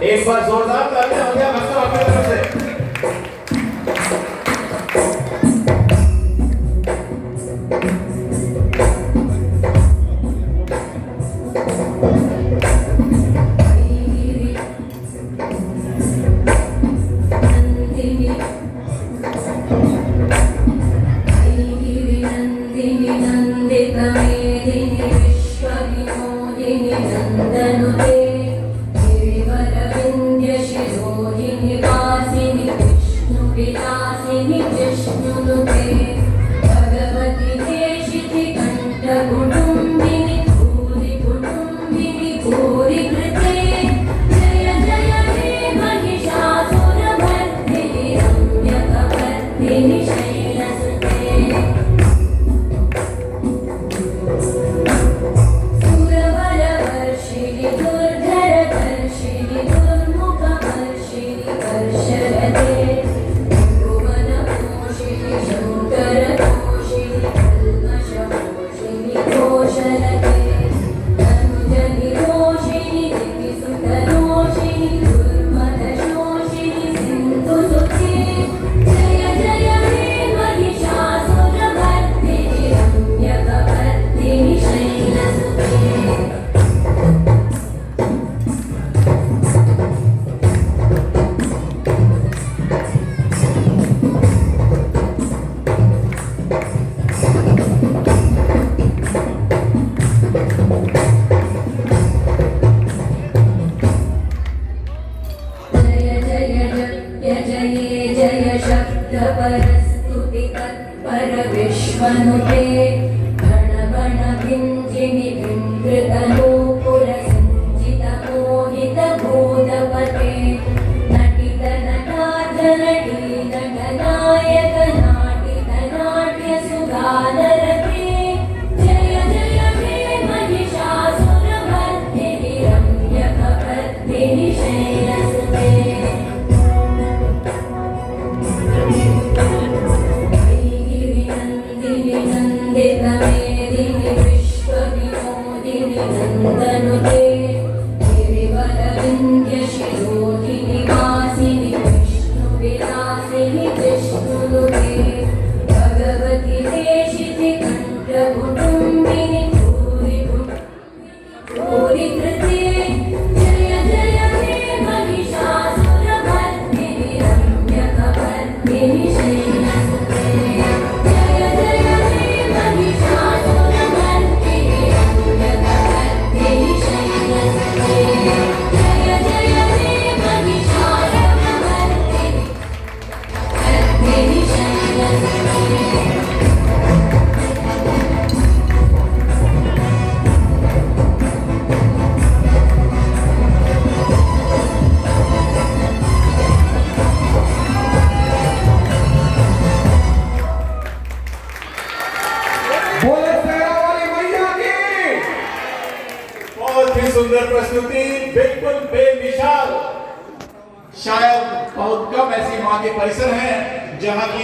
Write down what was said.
एक बार जोरदार तालियां हो गया बच्चों आपकी तरफ से। नंदनुते गिरिवरविंध्य शिरोधिनि वासिनि विष्णु विलासिनि जिष्णुनुते भगवति देशिति कंठ कुटुंबिनि भूरि कुटुंबिनि भूरि कृते जय जय हे महिषासुरमर्दिनि रम्यकपर्दिनि शैलसुते परस्तुति तत्पर विश्वनुते गण गण भिञ्जिनि विमृतनूपुर सिञ्चित मोहित भूतपते नटित नटाजनटी नटनायक नाटित नाट्य सुगानरते जय जय हे महिषासुरमर्दिनि रम्यकपर्दिनि शैलसुते नंदितमेदिनि विश्वविनोदिनि नंदनुते गिरिवरविंध्य शिरोधिनि वासिनि विष्णु विलासिनि जिष्णुनुते भगवति देशिति कंठ कुटुंबिनि भूरि भूरि कृते जय जय हे महिषासुरमर्दिनि रम्यकपर्दिनि शैलसुते बहुत ही सुंदर प्रस्तुति, बिल्कुल बेमिसाल। शायद बहुत कम ऐसी मां के परिसर हैं जहां की